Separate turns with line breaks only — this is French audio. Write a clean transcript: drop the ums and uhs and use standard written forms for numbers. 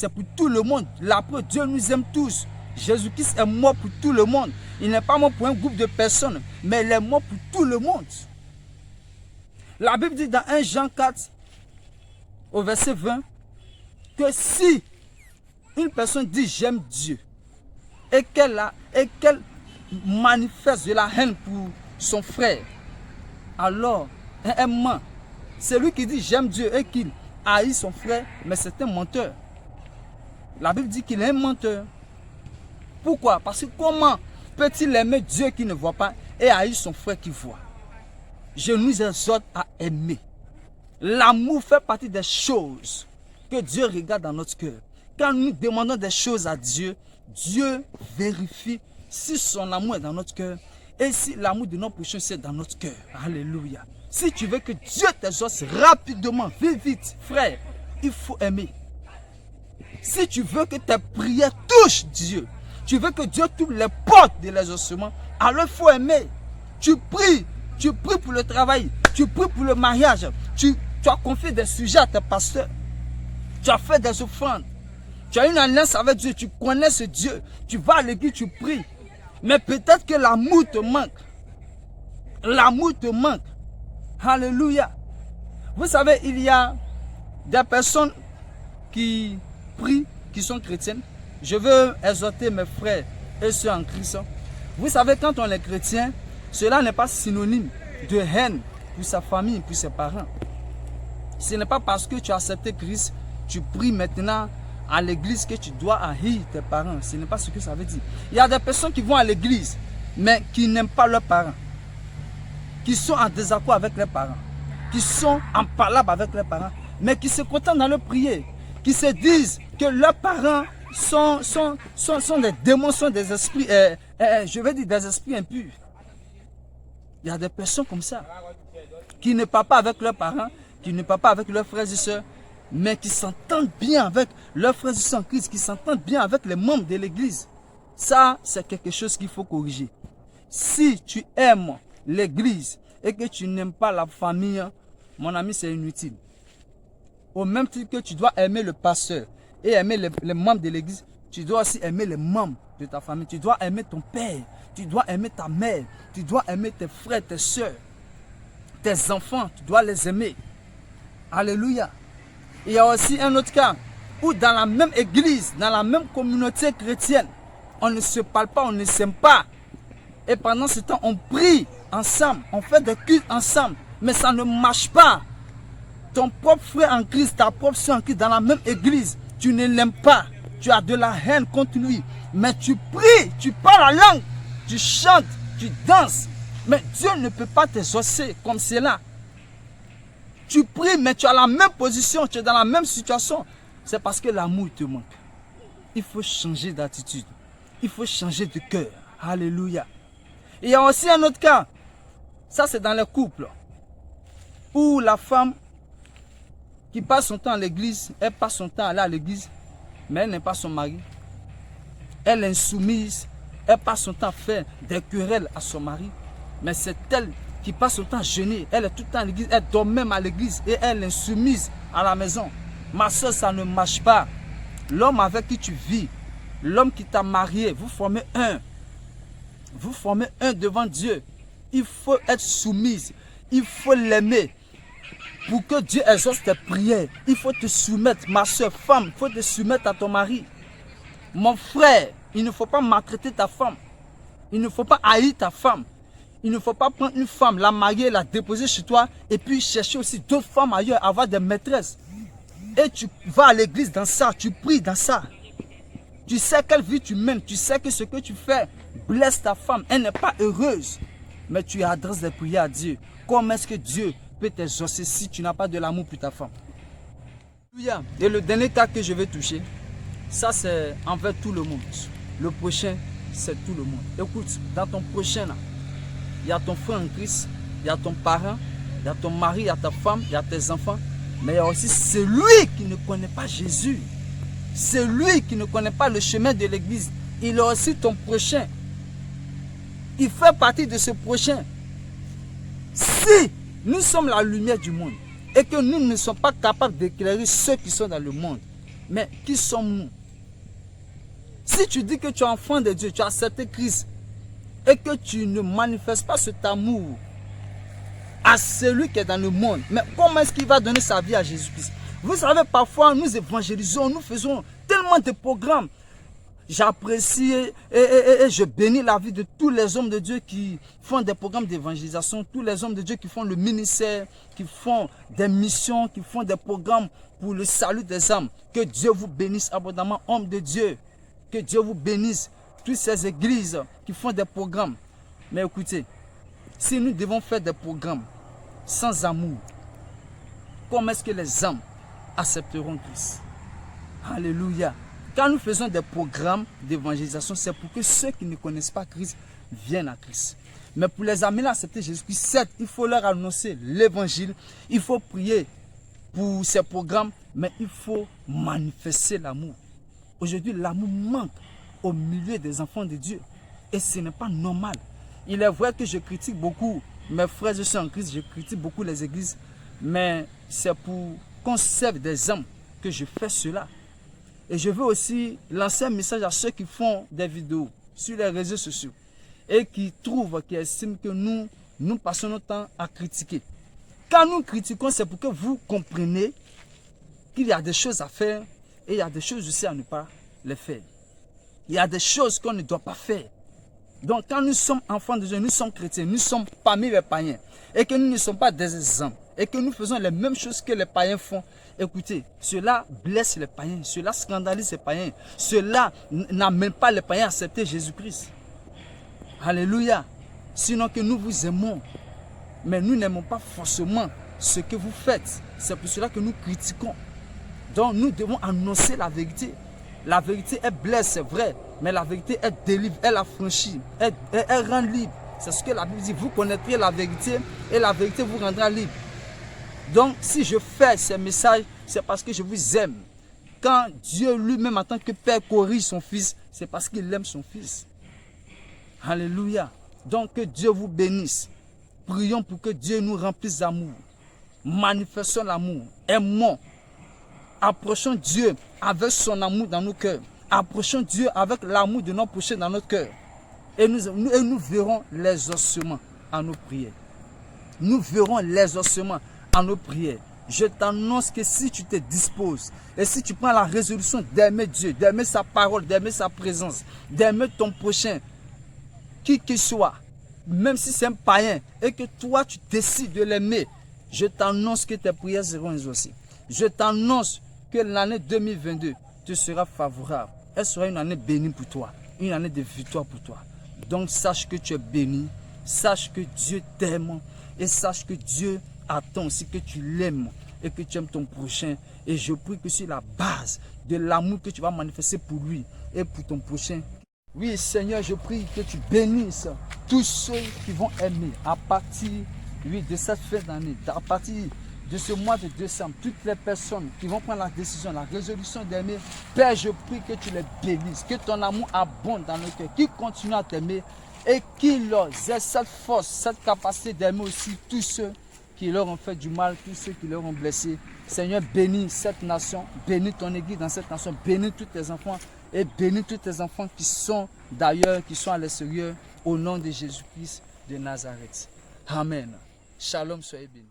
c'est pour tout le monde. L'après, Dieu nous aime tous. Jésus-Christ est mort pour tout le monde. Il n'est pas mort pour un groupe de personnes, mais il est mort pour tout le monde. La Bible dit dans 1 Jean 4, au verset 20, que si une personne dit j'aime Dieu et qu'elle manifeste de la haine pour son frère, alors elle ment. Celui qui dit j'aime Dieu et qu'il haït son frère, mais c'est un menteur. La Bible dit qu'il est un menteur. Pourquoi? Parce que comment peut-il aimer Dieu qui ne voit pas et haïr son frère qui voit? Je nous exhorte à aimer. L'amour fait partie des choses que Dieu regarde dans notre cœur. Quand nous demandons des choses à Dieu, Dieu vérifie si son amour est dans notre cœur et si l'amour de notre prochain est dans notre cœur. Alléluia. Si tu veux que Dieu t'exauce rapidement, vite, frère, il faut aimer. Si tu veux que tes prières touchent Dieu, tu veux que Dieu t'ouvre les portes de l'exaucement, alors il faut aimer. Tu pries pour le travail, tu pries pour le mariage, tu as confié des sujets à tes pasteurs, tu as fait des offrandes, tu as une alliance avec Dieu, tu connais ce Dieu, tu vas à l'église, tu pries. Mais peut-être que l'amour te manque. L'amour te manque. Alléluia. Vous savez, il y a des personnes qui prient, qui sont chrétiennes. Je veux exhorter mes frères et ceux en Christ. Vous savez, quand on est chrétien, cela n'est pas synonyme de haine pour sa famille, pour ses parents. Ce n'est pas parce que tu as accepté Christ, tu pries maintenant à l'église que tu dois haïr tes parents. Ce n'est pas ce que ça veut dire. Il y a des personnes qui vont à l'église, mais qui n'aiment pas leurs parents, qui sont en désaccord avec leurs parents, qui sont en palabre avec leurs parents, mais qui se contentent dans leur prière, qui se disent que leurs parents sont des démons, sont des esprits, je vais dire des esprits impurs. Il y a des personnes comme ça, qui ne parlent pas avec leurs parents, qui ne parlent pas avec leurs frères et sœurs, mais qui s'entendent bien avec leurs frères et sœurs en Christ, qui s'entendent bien avec les membres de l'église. Ça, c'est quelque chose qu'il faut corriger. Si tu aimes l'église et que tu n'aimes pas la famille, mon ami, c'est inutile. Au même titre que tu dois aimer le pasteur et aimer les membres de l'église, tu dois aussi aimer les membres de ta famille. Tu dois aimer ton père, tu dois aimer ta mère, tu dois aimer tes frères, tes soeurs, tes enfants, tu dois les aimer. Alléluia. Il y a aussi un autre cas où dans la même église, dans la même communauté chrétienne, on ne se parle pas, on ne s'aime pas. Et pendant ce temps, on prie ensemble, on fait des cultes ensemble, mais ça ne marche pas. Ton propre frère en Christ, ta propre soeur en Christ, dans la même église, tu ne l'aimes pas. Tu as de la haine contre lui. Mais tu pries, tu parles la langue, tu chantes, tu danses. Mais Dieu ne peut pas t'exaucer comme cela. Tu pries, mais tu as la même position, tu es dans la même situation. C'est parce que l'amour te manque. Il faut changer d'attitude. Il faut changer de cœur. Alléluia. Il y a aussi un autre cas. Ça, c'est dans les couples. Où la femme qui passe son temps à l'église, elle passe son temps à aller à l'église, mais elle n'est pas son mari. Elle est insoumise. Elle passe son temps à faire des querelles à son mari. Mais c'est elle qui passe son temps à jeûner. Elle est tout le temps à l'église. Elle dort même à l'église. Et elle est insoumise à la maison. Ma soeur, ça ne marche pas. L'homme avec qui tu vis, l'homme qui t'a marié, vous formez un. Vous formez un devant Dieu. Il faut être soumise. Il faut l'aimer. Pour que Dieu exauce tes prières, il faut te soumettre. Ma soeur, femme, il faut te soumettre à ton mari. Mon frère, il ne faut pas maltraiter ta femme. Il ne faut pas haïr ta femme. Il ne faut pas prendre une femme, la marier, la déposer chez toi et puis chercher aussi d'autres femmes ailleurs, avoir des maîtresses. Et tu vas à l'église dans ça, tu pries dans ça. Tu sais quelle vie tu mènes, tu sais que ce que tu fais blesse ta femme, elle n'est pas heureuse. Mais tu adresses des prières à Dieu. Comment est-ce que Dieu peut t'exaucer si tu n'as pas de l'amour pour ta femme? Et le dernier cas que je vais toucher, ça c'est envers tout le monde. Le prochain, c'est tout le monde. Écoute, dans ton prochain là, il y a ton frère en Christ, il y a ton parent, il y a ton mari, il y a ta femme, il y a tes enfants. Mais il y a aussi celui qui ne connaît pas Jésus. Celui qui ne connaît pas le chemin de l'église. Il est aussi ton prochain. Il fait partie de ce prochain. Si nous sommes la lumière du monde et que nous ne sommes pas capables d'éclairer ceux qui sont dans le monde, Mais qui sommes-nous? Si tu dis que tu es enfant de Dieu, tu as accepté Christ et que tu ne manifestes pas cet amour à celui qui est dans le monde, mais comment est-ce qu'il va donner sa vie à Jésus-Christ? Vous savez, parfois nous évangélisons, nous faisons tellement de programmes. J'apprécie et je bénis la vie de tous les hommes de Dieu qui font des programmes d'évangélisation, tous les hommes de Dieu qui font le ministère, qui font des missions, qui font des programmes pour le salut des âmes. Que Dieu vous bénisse abondamment, hommes de Dieu. Que Dieu vous bénisse, toutes ces églises qui font des programmes. Mais écoutez, si nous devons faire des programmes sans amour, comment est-ce que les âmes accepteront Christ? Alléluia. Quand nous faisons des programmes d'évangélisation, c'est pour que ceux qui ne connaissent pas Christ viennent à Christ. Mais pour les amener à accepter Jésus-Christ, certes, il faut leur annoncer l'évangile, il faut prier pour ces programmes, mais il faut manifester l'amour. Aujourd'hui, l'amour manque au milieu des enfants de Dieu. Et ce n'est pas normal. Il est vrai que je critique beaucoup mes frères et sœurs en Christ, je critique beaucoup les églises, mais c'est pour qu'on serve des âmes que je fais cela. Et je veux aussi lancer un message à ceux qui font des vidéos sur les réseaux sociaux et qui trouvent, qui estiment que nous passons notre temps à critiquer. Quand nous critiquons, c'est pour que vous compreniez qu'il y a des choses à faire et il y a des choses aussi à ne pas les faire. Il y a des choses qu'on ne doit pas faire. Donc quand nous sommes enfants de Dieu, nous sommes chrétiens, nous sommes parmi les païens et que nous ne sommes pas des exemples et que nous faisons les mêmes choses que les païens font, écoutez, cela blesse les païens, cela scandalise les païens, cela n'amène pas les païens à accepter Jésus-Christ. Alléluia. Sinon que nous vous aimons, mais nous n'aimons pas forcément ce que vous faites. C'est pour cela que nous critiquons. Donc nous devons annoncer la vérité. La vérité, elle blesse, c'est vrai, mais la vérité, elle délivre, elle affranchit, elle rend libre. C'est ce que la Bible dit, vous connaîtrez la vérité et la vérité vous rendra libre. Donc, si je fais ces messages, c'est parce que je vous aime. Quand Dieu lui-même, en tant que Père, corrige son Fils, c'est parce qu'il aime son Fils. Alléluia. Donc, que Dieu vous bénisse. Prions pour que Dieu nous remplisse d'amour. Manifestons l'amour. Aimons. Approchons Dieu avec son amour dans nos cœurs. Approchons Dieu avec l'amour de notre prochain dans notre cœur. Et nous verrons les ossements à nos prières. Nous verrons les ossements à nos prières. Je t'annonce que si tu te disposes et si tu prends la résolution d'aimer Dieu, d'aimer sa parole, d'aimer sa présence, d'aimer ton prochain, qui que soit, même si c'est un païen, et que toi tu décides de l'aimer, je t'annonce que tes prières seront exaucées. Je t'annonce que l'année 2022 te sera favorable. Elle sera une année bénie pour toi, une année de victoire pour toi. Donc sache que tu es béni, sache que Dieu t'aime et sache que Dieu attend aussi que tu l'aimes et que tu aimes ton prochain. Et je prie que sur la base de l'amour que tu vas manifester pour lui et pour ton prochain. Oui Seigneur, je prie que tu bénisses tous ceux qui vont aimer à partir de cette fin d'année, à partir de ce mois de décembre, toutes les personnes qui vont prendre la décision, la résolution d'aimer, Père, je prie que tu les bénisses, que ton amour abonde dans le cœur, qu'ils continuent à t'aimer et qu'ils aient cette force, cette capacité d'aimer aussi tous ceux qui leur ont fait du mal, tous ceux qui leur ont blessé. Seigneur, bénis cette nation, bénis ton église dans cette nation, bénis tous tes enfants et bénis tous tes enfants qui sont d'ailleurs, qui sont à l'extérieur, au nom de Jésus-Christ de Nazareth. Amen. Shalom, soyez bénis.